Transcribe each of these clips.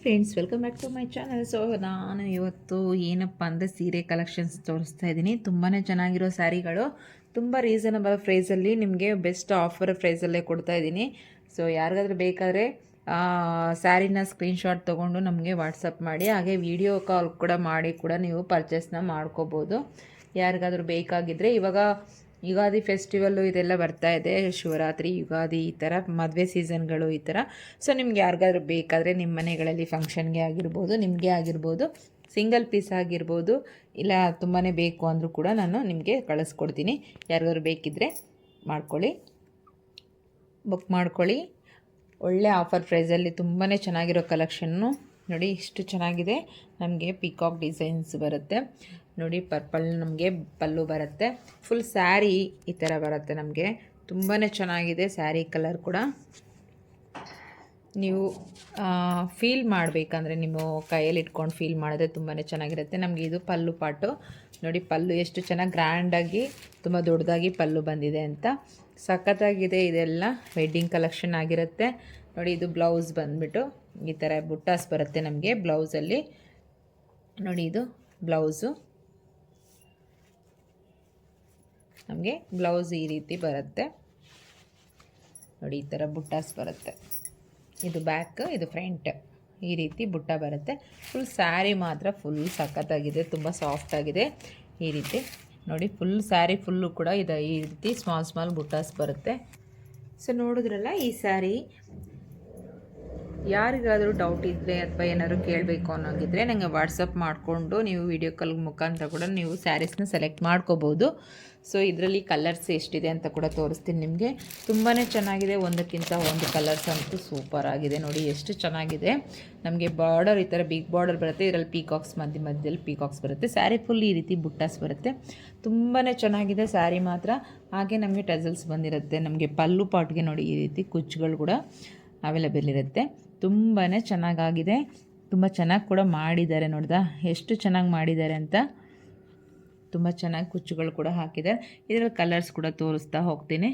Friends, welcome back to my channel. So ನಾನು ಇವತ್ತು ಏನಪ್ಪ ಅಂದರೆ ಸೀರೆ ಕಲೆಕ್ಷನ್ಸ್ ತೋರಿಸ್ತಾ ಇದ್ದೀನಿ. ತುಂಬಾ ಚೆನ್ನಾಗಿರೋ ಸ್ಯಾರಿಗಳು ತುಂಬ ರೀಸನಬಲ್ ಪ್ರೈಸಲ್ಲಿ ನಿಮಗೆ ಬೆಸ್ಟ್ ಆಫರ್ ಪ್ರೈಸಲ್ಲೇ ಕೊಡ್ತಾ ಇದ್ದೀನಿ. ಸೊ ಯಾರಿಗಾದ್ರೂ ಬೇಕಾದರೆ ಸ್ಯಾರಿನ ಸ್ಕ್ರೀನ್ಶಾಟ್ ತೊಗೊಂಡು ನಮಗೆ ವಾಟ್ಸಪ್ ಮಾಡಿ, ಹಾಗೆ ವಿಡಿಯೋ ಕಾಲ್ ಕೂಡ ಮಾಡಿ ಕೂಡ ನೀವು ಪರ್ಚೇಸ್ನ ಮಾಡ್ಕೋಬೋದು. ಯಾರಿಗಾದ್ರೂ ಬೇಕಾಗಿದ್ದರೆ ಇವಾಗ ಯುಗಾದಿ ಫೆಸ್ಟಿವಲ್ಲು ಇದೆಲ್ಲ ಬರ್ತಾ ಇದೆ, ಶಿವರಾತ್ರಿ, ಯುಗಾದಿ, ಈ ಥರ ಮದುವೆ ಸೀಸನ್ಗಳು ಈ ಥರ. ಸೊ ನಿಮ್ಗೆ ಯಾರಿಗಾದ್ರೂ ಬೇಕಾದರೆ ನಿಮ್ಮ ಮನೆಗಳಲ್ಲಿ ಫಂಕ್ಷನ್ಗೆ ಆಗಿರ್ಬೋದು, ನಿಮಗೆ ಆಗಿರ್ಬೋದು, ಸಿಂಗಲ್ ಪೀಸ್ ಆಗಿರ್ಬೋದು, ಇಲ್ಲ ತುಂಬಾ ಬೇಕು ಅಂದರೂ ಕೂಡ ನಾನು ನಿಮಗೆ ಕಳಿಸ್ಕೊಡ್ತೀನಿ. ಯಾರಿಗಾದ್ರೂ ಬೇಕಿದ್ದರೆ ಮಾಡ್ಕೊಳ್ಳಿ, ಬುಕ್ ಮಾಡ್ಕೊಳ್ಳಿ. ಒಳ್ಳೆ ಆಫರ್ ಪ್ರೈಸಲ್ಲಿ ತುಂಬಾ ಚೆನ್ನಾಗಿರೋ ಕಲೆಕ್ಷನ್ನು ನೋಡಿ. ಇಷ್ಟು ಚೆನ್ನಾಗಿದೆ. ನಮಗೆ ಪಿಕಾಕ್ ಡಿಸೈನ್ಸ್ ಬರುತ್ತೆ ನೋಡಿ. ಪರ್ಪಲ್ ನಮಗೆ ಪಲ್ಲು ಬರುತ್ತೆ. ಫುಲ್ ಸ್ಯಾರಿ ಈ ಥರ ಬರುತ್ತೆ ನಮಗೆ. ತುಂಬಾ ಚೆನ್ನಾಗಿದೆ ಸ್ಯಾರಿ ಕಲರ್ ಕೂಡ. ನೀವು ಫೀಲ್ ಮಾಡಬೇಕಂದ್ರೆ ನೀವು ಕೈಯಲ್ಲಿ ಇಟ್ಕೊಂಡು ಫೀಲ್ ಮಾಡಿದ್ರೆ ತುಂಬಾ ಚೆನ್ನಾಗಿರುತ್ತೆ. ನಮಗೆ ಇದು ಪಲ್ಲು ಪಾಟು ನೋಡಿ. ಪಲ್ಲು ಎಷ್ಟು ಚೆನ್ನಾಗಿ ಗ್ರ್ಯಾಂಡಾಗಿ ತುಂಬ ದೊಡ್ಡದಾಗಿ ಪಲ್ಲು ಬಂದಿದೆ ಅಂತ, ಸಖತ್ತಾಗಿದೆ. ಇದೆಲ್ಲ ವೆಡ್ಡಿಂಗ್ ಕಲೆಕ್ಷನ್ ಆಗಿರುತ್ತೆ ನೋಡಿ. ಇದು ಬ್ಲೌಸ್ ಬಂದುಬಿಟ್ಟು ಈ ಥರ ಬುಟ್ಟಾಸ್ ಬರುತ್ತೆ ನಮಗೆ ಬ್ಲೌಸಲ್ಲಿ ನೋಡಿ. ಇದು ಬ್ಲೌಸು ನಮಗೆ ಬ್ಲೌಸ್ ಈ ರೀತಿ ಬರುತ್ತೆ ನೋಡಿ. ಈ ಥರ ಬುಟ್ಟಾಸ್ ಬರುತ್ತೆ. ಇದು ಬ್ಯಾಕ್, ಇದು ಫ್ರಂಟ್, ಈ ರೀತಿ ಬುಟ್ಟ ಬರುತ್ತೆ. ಫುಲ್ ಸ್ಯಾರಿ ಮಾತ್ರ ಫುಲ್ ಸಖತ್ತಾಗಿದೆ, ತುಂಬ ಸಾಫ್ಟ್ ಆಗಿದೆ ಈ ರೀತಿ ನೋಡಿ. ಫುಲ್ ಸ್ಯಾರಿ ಫುಲ್ಲು ಕೂಡ ಇದೆ ಈ ರೀತಿ ಸ್ಮಾಲ್ ಬುಟ್ಟಾಸ್ ಬರುತ್ತೆ. ಸೊ ನೋಡಿದ್ರಲ್ಲ ಈ ಸ್ಯಾರಿ. ಯಾರಿಗಾದರೂ ಡೌಟ್ ಇದ್ದರೆ ಅಥವಾ ಏನಾದರೂ ಕೇಳಬೇಕು ಅನ್ನೋಂಗಿದ್ರೆ ನನಗೆ ವಾಟ್ಸಪ್ ಮಾಡಿಕೊಂಡು ನೀವು ವಿಡಿಯೋ ಕಾಲ್ ಮುಖಾಂತರ ಕೂಡ ನೀವು ಸ್ಯಾರೀಸ್ನ ಸೆಲೆಕ್ಟ್ ಮಾಡ್ಕೋಬೋದು. ಸೊ ಇದರಲ್ಲಿ ಕಲರ್ಸ್ ಎಷ್ಟಿದೆ ಅಂತ ಕೂಡ ತೋರಿಸ್ತೀನಿ ನಿಮಗೆ. ತುಂಬಾ ಚೆನ್ನಾಗಿದೆ, ಒಂದಕ್ಕಿಂತ ಒಂದು ಕಲರ್ಸ್ ಅಂತೂ ಸೂಪರ್ ಆಗಿದೆ ನೋಡಿ. ಎಷ್ಟು ಚೆನ್ನಾಗಿದೆ. ನಮಗೆ ಬಾರ್ಡರ್ ಈ ಥರ ಬಿಗ್ ಬಾರ್ಡರ್ ಬರುತ್ತೆ. ಇದರಲ್ಲಿ ಪೀಕಾಕ್ಸ್ ಮಧ್ಯದಲ್ಲಿ ಪೀಕಾಕ್ಸ್ ಬರುತ್ತೆ. ಸ್ಯಾರಿ ಫುಲ್ ಈ ರೀತಿ ಬುಟ್ಟಾಸ್ ಬರುತ್ತೆ. ತುಂಬಾ ಚೆನ್ನಾಗಿದೆ ಸ್ಯಾರಿ ಮಾತ್ರ. ಹಾಗೆ ನಮಗೆ ಟಜಲ್ಸ್ ಬಂದಿರುತ್ತೆ. ನಮಗೆ ಪಲ್ಲು ಪಾಟ್ಗೆ ನೋಡಿ ಈ ರೀತಿ ಕುಚ್ಚುಗಳು ಕೂಡ ಅವೈಲೇಬಲ್ ಇರುತ್ತೆ. ತುಂಬಾ ಚೆನ್ನಾಗಾಗಿದೆ. ತುಂಬ ಚೆನ್ನಾಗಿ ಕೂಡ ಮಾಡಿದ್ದಾರೆ. ನೋಡ್ದಾ ಎಷ್ಟು ಚೆನ್ನಾಗಿ ಮಾಡಿದ್ದಾರೆ ಅಂತ. ತುಂಬ ಚೆನ್ನಾಗಿ ಕುಚ್ಚುಗಳು ಕೂಡ ಹಾಕಿದ್ದಾರೆ. ಇದರಲ್ಲಿ ಕಲರ್ಸ್ ಕೂಡ ತೋರಿಸ್ತಾ ಹೋಗ್ತೀನಿ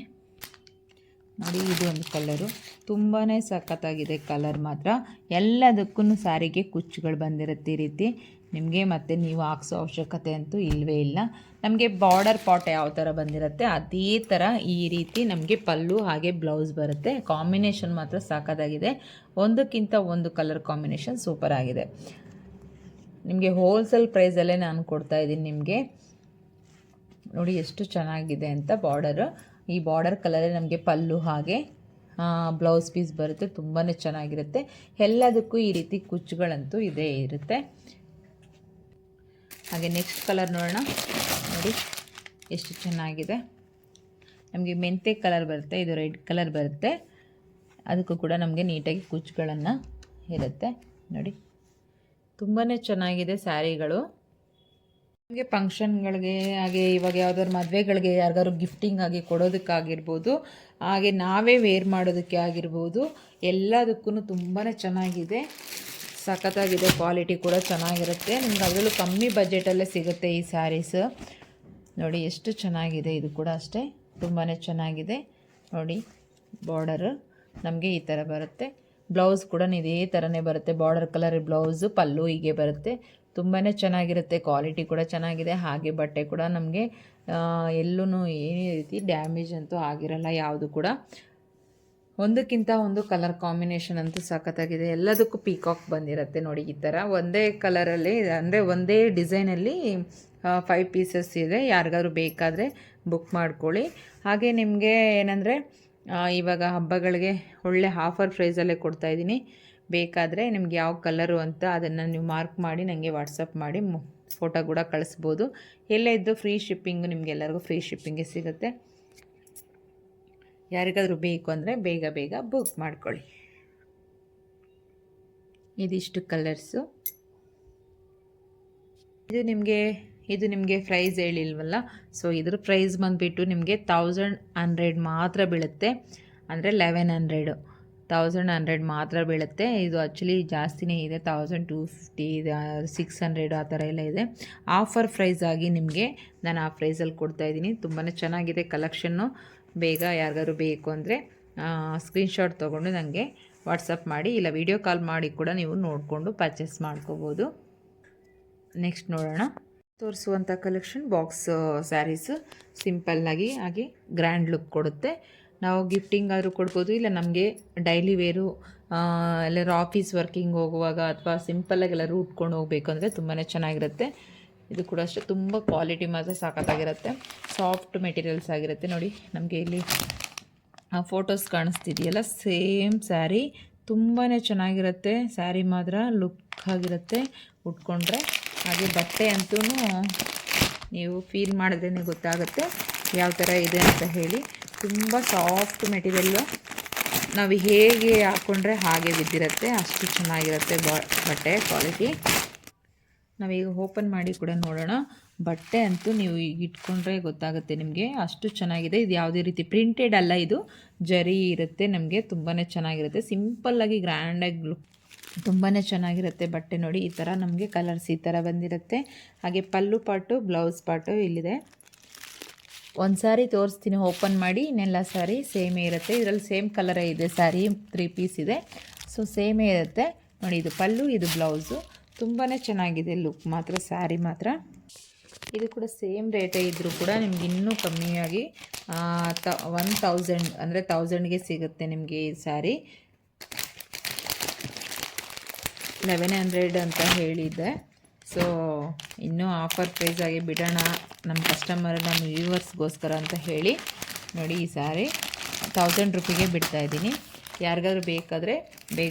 ನೋಡಿ. ಇದು ಒಂದು ಕಲರು ತುಂಬಾ ಸಖತ್ತಾಗಿದೆ ಕಲರ್ ಮಾತ್ರ. ಎಲ್ಲದಕ್ಕೂ ಸ್ಯಾರಿಗೆ ಕುಚ್ಚುಗಳು ಬಂದಿರುತ್ತೆ ಈ ರೀತಿ ನಿಮಗೆ. ಮತ್ತು ನೀವು ಹಾಕ್ಸೋ ಅವಶ್ಯಕತೆ ಅಂತೂ ಇಲ್ಲವೇ ಇಲ್ಲ. ನಮಗೆ ಬಾರ್ಡರ್ ಪಾಟ್ ಯಾವ ಥರ ಬಂದಿರುತ್ತೆ ಅದೇ ಥರ ಈ ರೀತಿ ನಮಗೆ ಪಲ್ಲು ಹಾಗೆ ಬ್ಲೌಸ್ ಬರುತ್ತೆ. ಕಾಂಬಿನೇಷನ್ ಮಾತ್ರ ಸಖತ್ತಾಗಿದೆ. ಒಂದಕ್ಕಿಂತ ಒಂದು ಕಲರ್ ಕಾಂಬಿನೇಷನ್ ಸೂಪರ್ ಆಗಿದೆ. ನಿಮಗೆ ಹೋಲ್ಸೇಲ್ ಪ್ರೈಸಲ್ಲೇ ನಾನು ಕೊಡ್ತಾಯಿದ್ದೀನಿ ನಿಮಗೆ ನೋಡಿ. ಎಷ್ಟು ಚೆನ್ನಾಗಿದೆ ಅಂತ ಬಾರ್ಡರು. ಈ ಬಾರ್ಡರ್ ಕಲರೇ ನಮಗೆ ಪಲ್ಲು ಹಾಗೆ ಬ್ಲೌಸ್ ಪೀಸ್ ಬರುತ್ತೆ. ತುಂಬಾ ಚೆನ್ನಾಗಿರುತ್ತೆ. ಎಲ್ಲದಕ್ಕೂ ಈ ರೀತಿ ಕುಚ್ಚುಗಳಂತೂ ಇದೇ ಇರುತ್ತೆ. ಹಾಗೆ ನೆಕ್ಸ್ಟ್ ಕಲರ್ ನೋಡೋಣ ನೋಡಿ. ಎಷ್ಟು ಚೆನ್ನಾಗಿದೆ. ನಮಗೆ ಮೆಂತೆ ಕಲರ್ ಬರುತ್ತೆ, ಇದು ರೆಡ್ ಕಲರ್ ಬರುತ್ತೆ. ಅದಕ್ಕೂ ಕೂಡ ನಮಗೆ ನೀಟಾಗಿ ಕುಚ್ಚುಗಳನ್ನು ಇರುತ್ತೆ ನೋಡಿ. ತುಂಬಾ ಚೆನ್ನಾಗಿದೆ ಸ್ಯಾರಿಗಳು. ನಮಗೆ ಫಂಕ್ಷನ್ಗಳಿಗೆ ಹಾಗೆ ಇವಾಗ ಯಾವುದಾದ್ರು ಮದುವೆಗಳಿಗೆ ಯಾರಿಗಾದ್ರು ಗಿಫ್ಟಿಂಗ್ ಆಗಿ ಕೊಡೋದಕ್ಕಾಗಿರ್ಬೋದು, ಹಾಗೆ ನಾವೇ ವೇರ್ ಮಾಡೋದಕ್ಕೆ ಆಗಿರ್ಬೋದು, ಎಲ್ಲದಕ್ಕೂ ತುಂಬಾ ಚೆನ್ನಾಗಿದೆ. ಸಖತ್ತಾಗಿದೆ. ಕ್ವಾಲಿಟಿ ಕೂಡ ಚೆನ್ನಾಗಿರುತ್ತೆ. ನಿಮ್ಗೆ ಅದರಲ್ಲೂ ಕಮ್ಮಿ ಬಜೆಟಲ್ಲೇ ಸಿಗುತ್ತೆ ಈ ಸ್ಯಾರೀಸ್ ನೋಡಿ. ಎಷ್ಟು ಚೆನ್ನಾಗಿದೆ. ಇದು ಕೂಡ ಅಷ್ಟೇ ತುಂಬಾ ಚೆನ್ನಾಗಿದೆ ನೋಡಿ. ಬಾರ್ಡರು ನಮಗೆ ಈ ಥರ ಬರುತ್ತೆ. ಬ್ಲೌಸ್ ಕೂಡ ಇದೇ ಥರನೇ ಬರುತ್ತೆ. ಬಾರ್ಡರ್ ಕಲರ್ ಬ್ಲೌಸು, ಪಲ್ಲು ಹೀಗೆ ಬರುತ್ತೆ. ತುಂಬಾ ಚೆನ್ನಾಗಿರುತ್ತೆ. ಕ್ವಾಲಿಟಿ ಕೂಡ ಚೆನ್ನಾಗಿದೆ. ಹಾಗೆ ಬಟ್ಟೆ ಕೂಡ ನಮಗೆ ಎಲ್ಲೂ ಏನೇ ರೀತಿ ಡ್ಯಾಮೇಜ್ ಅಂತೂ ಆಗಿರಲ್ಲ ಯಾವುದು ಕೂಡ. ಒಂದಕ್ಕಿಂತ ಒಂದು ಕಲರ್ ಕಾಂಬಿನೇಷನ್ ಅಂತೂ ಸಖತ್ತಾಗಿದೆ. ಎಲ್ಲದಕ್ಕೂ ಪೀಕಾಕ್ ಬಂದಿರುತ್ತೆ ನೋಡಿ. ಈ ಥರ ಒಂದೇ ಕಲರಲ್ಲಿ ಅಂದರೆ ಒಂದೇ ಡಿಸೈನಲ್ಲಿ 5 ಪೀಸಸ್ ಇದೆ. ಯಾರಿಗಾದ್ರೂ ಬೇಕಾದರೆ ಬುಕ್ ಮಾಡ್ಕೊಳ್ಳಿ. ಹಾಗೆ ನಿಮಗೆ ಏನಂದರೆ ಇವಾಗ ಹಬ್ಬಗಳಿಗೆ ಒಳ್ಳೆ ಆಫರ್ ಪ್ರೈಸಲ್ಲೇ ಕೊಡ್ತಾಯಿದ್ದೀನಿ. ಬೇಕಾದರೆ ನಿಮ್ಗೆ ಯಾವ ಕಲರು ಅಂತ ಅದನ್ನು ನೀವು ಮಾರ್ಕ್ ಮಾಡಿ ನನಗೆ ವಾಟ್ಸಪ್ ಮಾಡಿ ಫೋಟೋ ಕೂಡ ಕಳಿಸ್ಬೋದು. ಎಲ್ಲೇ ಇದ್ದು ಫ್ರೀ ಶಿಪ್ಪಿಂಗು ನಿಮಗೆಲ್ಲರಿಗೂ ಫ್ರೀ ಶಿಪ್ಪಿಂಗೇ ಸಿಗುತ್ತೆ. ಯಾರಿಗಾದರೂ ಬೇಕು ಅಂದರೆ ಬೇಗ ಬುಕ್ ಮಾಡ್ಕೊಳ್ಳಿ. ಇದಿಷ್ಟು ಕಲರ್ಸು. ಇದು ನಿಮಗೆ ಪ್ರೈಸ್ ಹೇಳಿಲ್ವಲ್ಲ. ಸೊ ಇದ್ರ ಪ್ರೈಸ್ ಬಂದುಬಿಟ್ಟು ನಿಮಗೆ 1100 ಮಾತ್ರ ಬೀಳುತ್ತೆ. ಅಂದರೆ 1100 ಮಾತ್ರ ಬೀಳುತ್ತೆ. ಇದು ಆ್ಯಕ್ಚುಲಿ ಜಾಸ್ತಿನೇ ಇದೆ. 1250 600 ಆ ಥರ ಎಲ್ಲ ಇದೆ. ಆಫರ್ ಪ್ರೈಸ್ ಆಗಿ ನಿಮಗೆ ನಾನು ಆ ಪ್ರೈಸಲ್ಲಿ ಕೊಡ್ತಾಯಿದ್ದೀನಿ. ತುಂಬಾ ಚೆನ್ನಾಗಿದೆ ಕಲೆಕ್ಷನ್ನು. ಬೇಗ ಯಾರಿಗಾದ್ರು ಬೇಕು ಅಂದರೆ ಸ್ಕ್ರೀನ್ಶಾಟ್ ತೊಗೊಂಡು ನನಗೆ ವಾಟ್ಸಪ್ ಮಾಡಿ, ಇಲ್ಲ ವಿಡಿಯೋ ಕಾಲ್ ಮಾಡಿ ಕೂಡ ನೀವು ನೋಡಿಕೊಂಡು ಪರ್ಚೇಸ್ ಮಾಡ್ಕೋಬೋದು. ನೆಕ್ಸ್ಟ್ ನೋಡೋಣ. ತೋರಿಸುವಂಥ ಕಲೆಕ್ಷನ್ ಬಾಕ್ಸ್ ಸ್ಯಾರೀಸ್ ಸಿಂಪಲ್ಲಾಗಿ ಹಾಗೆ ಗ್ರ್ಯಾಂಡ್ ಲುಕ್ ಕೊಡುತ್ತೆ. ನಾವು ಗಿಫ್ಟಿಂಗ್ ಆದರೂ ಕೊಡ್ಬೋದು, ಇಲ್ಲ ನಮಗೆ ಡೈಲಿ ವೇರು ಎಲ್ಲರೂ ಆಫೀಸ್ ವರ್ಕಿಂಗ್ ಹೋಗುವಾಗ ಅಥವಾ ಸಿಂಪಲ್ಲಾಗೆಲ್ಲರೂ ಉಟ್ಕೊಂಡು ಹೋಗಬೇಕು ಅಂದರೆ ತುಂಬಾ ಚೆನ್ನಾಗಿರುತ್ತೆ. ಇದು ಕೂಡ ಅಷ್ಟೇ ತುಂಬ ಕ್ವಾಲಿಟಿ ಮಾತ್ರ ಸಖತ್ತಾಗಿರುತ್ತೆ. ಸಾಫ್ಟ್ ಮೆಟೀರಿಯಲ್ಸ್ ಆಗಿರುತ್ತೆ. ನೋಡಿ ನಮಗೆ ಇಲ್ಲಿ ಫೋಟೋಸ್ ಕಾಣಿಸ್ತಿದೆಯಲ್ಲ, ಸೇಮ್ ಸ್ಯಾರಿ ತುಂಬಾ ಚೆನ್ನಾಗಿರುತ್ತೆ. ಸ್ಯಾರಿ ಮಾತ್ರ ಲುಕ್ ಆಗಿರುತ್ತೆ ಉಟ್ಕೊಂಡ್ರೆ. ಹಾಗೆ ಬಟ್ಟೆ ಅಂತೂ ನೀವು ಫೀಲ್ ಮಾಡಿದ್ರೇ ಗೊತ್ತಾಗುತ್ತೆ ಯಾವ ಥರ ಇದೆ ಅಂತ ಹೇಳಿ. ತುಂಬ ಸಾಫ್ಟ್ ಮೆಟೀರಿಯಲ್ಲು, ನಾವು ಹೇಗೆ ಹಾಕ್ಕೊಂಡ್ರೆ ಹಾಗೆ ಬಿದ್ದಿರುತ್ತೆ, ಅಷ್ಟು ಚೆನ್ನಾಗಿರುತ್ತೆ ಬಟ್ಟೆ ಕ್ವಾಲಿಟಿ. ನಾವೀಗ ಓಪನ್ ಮಾಡಿ ಕೂಡ ನೋಡೋಣ. ಬಟ್ಟೆ ಅಂತೂ ನೀವು ಈಗ ಇಟ್ಕೊಂಡ್ರೆ ಗೊತ್ತಾಗುತ್ತೆ ನಿಮಗೆ, ಅಷ್ಟು ಚೆನ್ನಾಗಿದೆ. ಇದು ಯಾವುದೇ ರೀತಿ ಪ್ರಿಂಟೆಡ್ ಅಲ್ಲ, ಇದು ಜರಿ ಇರುತ್ತೆ. ನಮಗೆ ತುಂಬಾ ಚೆನ್ನಾಗಿರುತ್ತೆ. ಸಿಂಪಲ್ಲಾಗಿ ಗ್ರ್ಯಾಂಡಾಗಿ ಲುಕ್ ತುಂಬಾ ಚೆನ್ನಾಗಿರುತ್ತೆ ಬಟ್ಟೆ. ನೋಡಿ ಈ ಥರ ನಮಗೆ ಕಲರ್ಸ್ ಈ ಥರ ಬಂದಿರುತ್ತೆ. ಹಾಗೆ ಪಲ್ಲು ಪಾಟು, ಬ್ಲೌಸ್ ಪಾಟು ಇಲ್ಲಿದೆ. ಒಂದು ಸ್ಯಾರಿ ತೋರಿಸ್ತೀನಿ ಓಪನ್ ಮಾಡಿ. ಇನ್ನೆಲ್ಲ ಸ್ಯಾರಿ ಸೇಮೇ ಇರುತ್ತೆ. ಇದರಲ್ಲಿ ಸೇಮ್ ಕಲರೇ ಇದೆ. ಸ್ಯಾರಿ 3 ಪೀಸ್ ಇದೆ, ಸೊ ಸೇಮೇ ಇರುತ್ತೆ. ನೋಡಿ ಇದು ಪಲ್ಲು, ಇದು ಬ್ಲೌಸು. ತುಂಬಾ ಚೆನ್ನಾಗಿದೆ ಲುಕ್ ಮಾತ್ರ, ಸ್ಯಾರಿ ಮಾತ್ರ. ಇದು ಕೂಡ ಸೇಮ್ ರೇಟೇ ಇದ್ದರೂ ಕೂಡ ನಿಮ್ಗೆ ಇನ್ನೂ ಕಮ್ಮಿಯಾಗಿ 1000 ಅಂದರೆ 1000ಗೆ ಸಿಗುತ್ತೆ ನಿಮಗೆ ಈ ಸ್ಯಾರಿ. 1100 ಅಂತ ಹೇಳಿದ್ದೆ. ಸೊ ಇನ್ನೂ ಆಫರ್ ಪ್ರೈಸ್ ಆಗಿ ಬಿಡೋಣ ನಮ್ಮ ಕಸ್ಟಮರ್, ನಮ್ಮ ವ್ಯೂವರ್ಸ್ಗೋಸ್ಕರ ಅಂತ ಹೇಳಿ ನೋಡಿ ಈ ಸ್ಯಾರಿ 1000 ರೂಪಿಗೆ ಬಿಡ್ತಾಯಿದ್ದೀನಿ. ಯಾರಿಗಾದ್ರೂ ಬೇಕಾದರೆ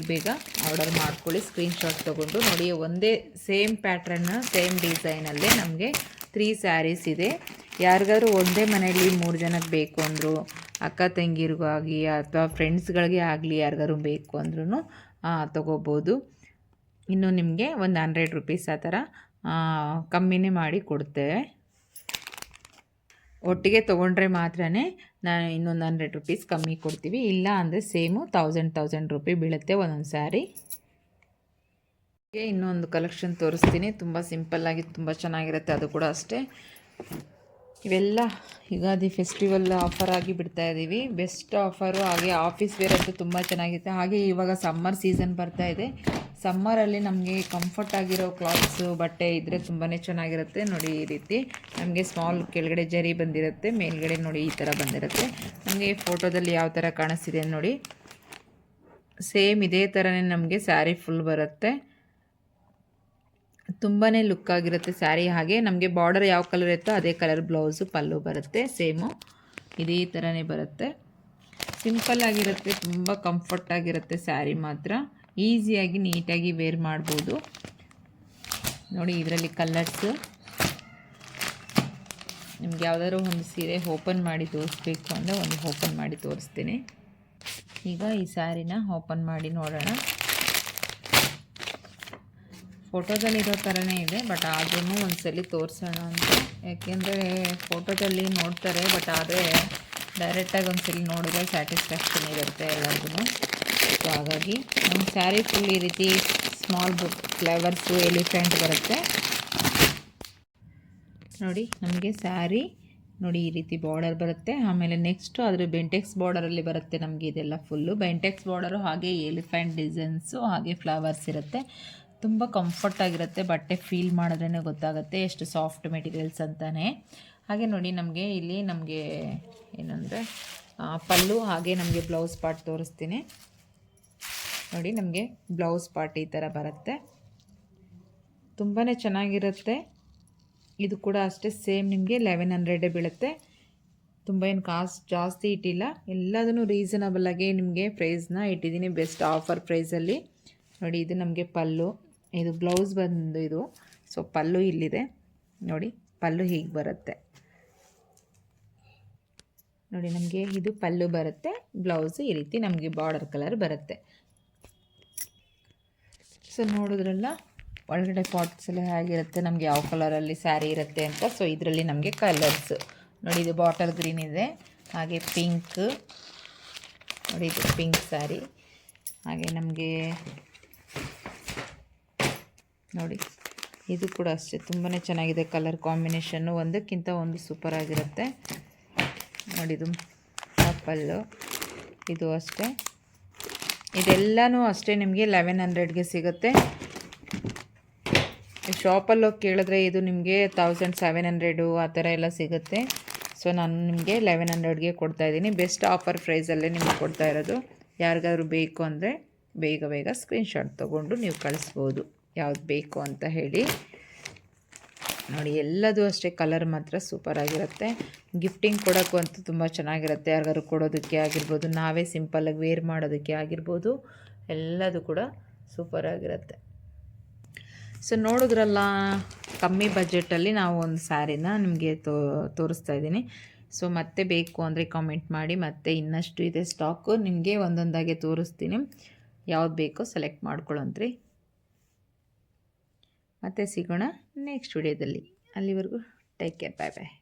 ಬೇಗ ಆರ್ಡರ್ ಮಾಡ್ಕೊಳ್ಳಿ, ಸ್ಕ್ರೀನ್ಶಾಟ್ ತೊಗೊಂಡು. ನೋಡಿ ಒಂದೇ ಸೇಮ್ ಪ್ಯಾಟ್ರನ್ನ ಸೇಮ್ ಡಿಸೈನಲ್ಲೇ ನಮಗೆ 3 ಸ್ಯಾರೀಸ್ ಇದೆ. ಯಾರಿಗಾದ್ರೂ ಒಂದೇ ಮನೆಯಲ್ಲಿ 3 ಜನಕ್ಕೆ ಬೇಕು ಅಂದರು, ಅಕ್ಕ ತಂಗಿರಿಗೂ ಆಗಲಿ ಅಥವಾ ಫ್ರೆಂಡ್ಸ್ಗಳಿಗೆ ಆಗಲಿ ಯಾರಿಗಾದ್ರು ಬೇಕು ಅಂದ್ರೂ ತೊಗೋಬೋದು. ಇನ್ನು ನಿಮಗೆ ಒಂದು 100 ರೂಪೀಸ್ ಆ ಥರ ಕಮ್ಮಿನೇ ಮಾಡಿ ಕೊಡ್ತೇವೆ. ಒಟ್ಟಿಗೆ ತೊಗೊಂಡ್ರೆ ಮಾತ್ರ ನಾನು ಇನ್ನೊಂದು 100 ರೂಪೀಸ್ ಕಮ್ಮಿ ಕೊಡ್ತೀವಿ. ಇಲ್ಲ ಅಂದರೆ ಸೇಮು 1000 ರೂಪಾಯಿ ಬೀಳುತ್ತೆ ಒಂದೊಂದು ಸ್ಯಾರಿ. ಇನ್ನೊಂದು ಕಲೆಕ್ಷನ್ ತೋರಿಸ್ತೀನಿ. ತುಂಬ ಸಿಂಪಲ್ಲಾಗಿ ತುಂಬ ಚೆನ್ನಾಗಿರುತ್ತೆ. ಅದು ಕೂಡ ಅಷ್ಟೇ. ಇವೆಲ್ಲ ಯುಗಾದಿ ಫೆಸ್ಟಿವಲ್ ಆಫರ್ ಆಗಿ ಬಿಡ್ತಾ ಇದ್ದೀವಿ. Best offer. ಹಾಗೆ ಆಫೀಸ್ ವೇರ್ ಅಂತೂ ತುಂಬ ಚೆನ್ನಾಗಿರುತ್ತೆ. ಹಾಗೆ ಇವಾಗ ಸಮ್ಮರ್ ಸೀಸನ್ ಬರ್ತಾ ಇದೆ. ಸಮ್ಮರಲ್ಲಿ ನಮಗೆ ಕಂಫರ್ಟ್ ಆಗಿರೋ ಕ್ಲಾತ್ಸು ಬಟ್ಟೆ ಇದ್ದರೆ ತುಂಬಾ ಚೆನ್ನಾಗಿರುತ್ತೆ. ನೋಡಿ ಈ ರೀತಿ ನಮಗೆ ಸ್ಮಾಲ್ ಕೆಳಗಡೆ ಜರಿ ಬಂದಿರುತ್ತೆ, ಮೇಲ್ಗಡೆ ನೋಡಿ ಈ ಥರ ಬಂದಿರುತ್ತೆ. ನಮಗೆ ಫೋಟೋದಲ್ಲಿ ಯಾವ ಥರ ಕಾಣಿಸ್ತಿದೆ ನೋಡಿ, ಸೇಮ್ ಇದೇ ಥರನೇ ನಮಗೆ ಸ್ಯಾರಿ ಫುಲ್ ಬರುತ್ತೆ. ತುಂಬಾ ಲುಕ್ ಆಗಿರುತ್ತೆ ಸ್ಯಾರಿ. ಹಾಗೆ ನಮಗೆ ಬಾರ್ಡರ್ ಯಾವ ಕಲರ್ ಇರುತ್ತೋ ಅದೇ ಕಲರ್ ಬ್ಲೌಸು ಪಲ್ಲು ಬರುತ್ತೆ. ಸೇಮು ಇದೇ ಥರನೇ ಬರುತ್ತೆ. ಸಿಂಪಲ್ಲಾಗಿರುತ್ತೆ, ತುಂಬ ಕಂಫರ್ಟಾಗಿರುತ್ತೆ ಸ್ಯಾರಿ ಮಾತ್ರ. ಈಸಿಯಾಗಿ ನೀಟಾಗಿ ವೇರ್ ಮಾಡ್ಬೋದು. ನೋಡಿ ಇದರಲ್ಲಿ ಕಲರ್ಸು ನಿಮ್ಗೆ ಯಾವುದಾದ್ರು ಒಂದು ಸೀರೆ ಓಪನ್ ಮಾಡಿ ತೋರಿಸ್ಬೇಕು ಅಂದರೆ ಒಂದು ಓಪನ್ ಮಾಡಿ ತೋರಿಸ್ತೀನಿ. ಈಗ ಈ ಸ್ಯಾರಿನ ಓಪನ್ ಮಾಡಿ ನೋಡೋಣ. ಫೋಟೋದಲ್ಲಿರೋ ಥರನೇ ಇದೆ, ಬಟ್ ಆದ್ರೂ ಒಂದ್ಸಲಿ ತೋರಿಸೋಣ ಅಂತ. ಯಾಕೆಂದರೆ ಫೋಟೋದಲ್ಲಿ ನೋಡ್ತಾರೆ, ಬಟ್ ಆದರೆ ಡೈರೆಕ್ಟಾಗಿ ಒಂದ್ಸಲಿ ನೋಡಿದ್ರೆ ಸ್ಯಾಟಿಸ್ಫ್ಯಾಕ್ಷನ್ ಇರುತ್ತೆ ಎಲ್ಲರಿಗೂ. ಸೊ ಹಾಗಾಗಿ ನಮ್ಮ ಸ್ಯಾರಿ ಫುಲ್ ಈ ರೀತಿ ಸ್ಮಾಲ್ ಫ್ಲವರ್ಸು ಎಲಿಫೆಂಟ್ ಬರುತ್ತೆ. ನೋಡಿ ನಮಗೆ ಸ್ಯಾರಿ ನೋಡಿ ಈ ರೀತಿ ಬಾರ್ಡರ್ ಬರುತ್ತೆ. ಆಮೇಲೆ ನೆಕ್ಸ್ಟು ಅದ್ರ ಬೆಂಟೆಕ್ಸ್ ಬಾರ್ಡರಲ್ಲಿ ಬರುತ್ತೆ ನಮಗೆ ಇದೆಲ್ಲ ಫುಲ್ಲು ಬೆಂಟೆಕ್ಸ್ ಬಾರ್ಡರು. ಹಾಗೆ ಎಲಿಫೆಂಟ್ ಡಿಸೈನ್ಸು ಹಾಗೆ ಫ್ಲವರ್ಸ್ ಇರುತ್ತೆ. ತುಂಬ ಕಂಫರ್ಟಾಗಿರುತ್ತೆ. ಬಟ್ಟೆ ಫೀಲ್ ಮಾಡಿದ್ರೇ ಗೊತ್ತಾಗುತ್ತೆ ಎಷ್ಟು ಸಾಫ್ಟ್ ಮೆಟೀರಿಯಲ್ಸ್ ಅಂತಲೇ. ಹಾಗೆ ನೋಡಿ ನಮಗೆ ಇಲ್ಲಿ ನಮಗೆ ಏನಂದರೆ ಪಲ್ಲು ಹಾಗೆ ನಮಗೆ ಬ್ಲೌಸ್ ಪಾರ್ಟ್ ತೋರಿಸ್ತೀನಿ. ನೋಡಿ ನಮಗೆ ಬ್ಲೌಸ್ ಪಾರ್ಟ್ ಈ ಥರ ಬರುತ್ತೆ. ತುಂಬಾ ಚೆನ್ನಾಗಿರುತ್ತೆ. ಇದು ಕೂಡ ಅಷ್ಟೇ ಸೇಮ್ ನಿಮಗೆ 1100 ಬೀಳುತ್ತೆ. ತುಂಬ ಏನು ಕಾಸ್ಟ್ ಜಾಸ್ತಿ ಇಟ್ಟಿಲ್ಲ, ಎಲ್ಲದನ್ನು ರೀಸನಬಲಾಗಿ ನಿಮಗೆ ಪ್ರೈಸ್ನ ಇಟ್ಟಿದ್ದೀನಿ ಬೆಸ್ಟ್ ಆಫರ್ ಪ್ರೈಸಲ್ಲಿ. ನೋಡಿ ಇದು ನಮಗೆ ಪಲ್ಲು, ಇದು ಬ್ಲೌಸ್ ಬಂದು ಇದು. ಸೊ ಪಲ್ಲು ಇಲ್ಲಿದೆ ನೋಡಿ, ಪಲ್ಲು ಹೀಗೆ ಬರುತ್ತೆ ನೋಡಿ. ನಮಗೆ ಇದು ಪಲ್ಲು ಬರುತ್ತೆ, ಬ್ಲೌಸು ಈ ರೀತಿ ನಮಗೆ ಬಾರ್ಡರ್ ಕಲರ್ ಬರುತ್ತೆ. ಸೊ ನೋಡಿದ್ರಲ್ಲ ಒಳಗಡೆ ಪಾರ್ಟ್ಸ್ ಎಲ್ಲ ಹೇಗಿರುತ್ತೆ, ನಮಗೆ ಯಾವ ಕಲರಲ್ಲಿ ಸ್ಯಾರಿ ಇರುತ್ತೆ ಅಂತ. ಸೊ ಇದರಲ್ಲಿ ನಮಗೆ ಕಲರ್ಸ್ ನೋಡಿ, ಇದು ಬಾಟಲ್ ಗ್ರೀನ್ ಇದೆ, ಹಾಗೆ ಪಿಂಕ್ ನೋಡಿ, ಇದು ಪಿಂಕ್ ಸ್ಯಾರಿ. ಹಾಗೆ ನಮಗೆ ನೋಡಿ ಇದು ಕೂಡ ಅಷ್ಟೇ ತುಂಬಾ ಚೆನ್ನಾಗಿದೆ. ಕಲರ್ ಕಾಂಬಿನೇಷನ್ನು ಒಂದಕ್ಕಿಂತ ಒಂದು ಸೂಪರ್ ಆಗಿರುತ್ತೆ ನೋಡಿ. ಇದು ಪರ್ಪಲ್ಲು, ಇದು ಅಷ್ಟೇ ಇದೆಲ್ಲನೂ ಅಷ್ಟೇ ನಿಮಗೆ 1100ಗೆ ಸಿಗುತ್ತೆ. ಶಾಪಲ್ಲಿ ಹೋಗಿ ಕೇಳಿದ್ರೆ ಇದು ನಿಮಗೆ 1700 ಆ ಥರ ಎಲ್ಲ ಸಿಗುತ್ತೆ. ಸೊ ನಾನು ನಿಮಗೆ 1100ಗೆ ಕೊಡ್ತಾಯಿದ್ದೀನಿ. ಬೆಸ್ಟ್ ಆಫರ್ ಪ್ರೈಸಲ್ಲೇ ನಿಮಗೆ ಕೊಡ್ತಾ ಇರೋದು. ಯಾರಿಗಾದ್ರೂ ಬೇಕು ಅಂದರೆ ಬೇಗ ಬೇಗ ಸ್ಕ್ರೀನ್ಶಾಟ್ ತೊಗೊಂಡು ನೀವು ಕಳಿಸ್ಬೋದು ಯಾವ್ದು ಬೇಕು ಅಂತ ಹೇಳಿ. ನೋಡಿ ಎಲ್ಲದೂ ಅಷ್ಟೇ ಕಲರ್ ಮಾತ್ರ ಸೂಪರಾಗಿರುತ್ತೆ. ಗಿಫ್ಟಿಂಗ್ ಕೊಡೋಕ್ಕೂ ಅಂತೂ ತುಂಬ ಚೆನ್ನಾಗಿರುತ್ತೆ. ಯಾರಿಗಾದ್ರು ಕೊಡೋದಕ್ಕೆ ಆಗಿರ್ಬೋದು, ನಾವೇ ಸಿಂಪಲ್ಲಾಗಿ ವೇರ್ ಮಾಡೋದಕ್ಕೆ ಆಗಿರ್ಬೋದು, ಎಲ್ಲದೂ ಕೂಡ ಸೂಪರಾಗಿರುತ್ತೆ. ಸೊ ನೋಡಿದ್ರಲ್ಲ, ಕಮ್ಮಿ ಬಜೆಟಲ್ಲಿ ನಾವು ಒಂದು ಸ್ಯಾರಿನ ನಿಮಗೆ ತೋರಿಸ್ತಾ ಇದ್ದೀನಿ. ಸೊ ಮತ್ತೆ ಬೇಕು ಅಂದರೆ ಕಾಮೆಂಟ್ ಮಾಡಿ, ಮತ್ತೆ ಇನ್ನಷ್ಟು ಇದೆ ಸ್ಟಾಕು. ನಿಮಗೆ ಒಂದೊಂದಾಗೆ ತೋರಿಸ್ತೀನಿ, ಯಾವ್ದು ಬೇಕೋ ಸೆಲೆಕ್ಟ್ ಮಾಡ್ಕೊಳ್ಳೋಂತ್ರಿ. ಮತ್ತೆ ಸಿಗೋಣ ನೆಕ್ಸ್ಟ್ ವಿಡಿಯೋದಲ್ಲಿ. ಅಲ್ಲಿವರೆಗೂ ಟೇಕ್ ಕೇರ್, ಬಾಯ್ ಬಾಯ್.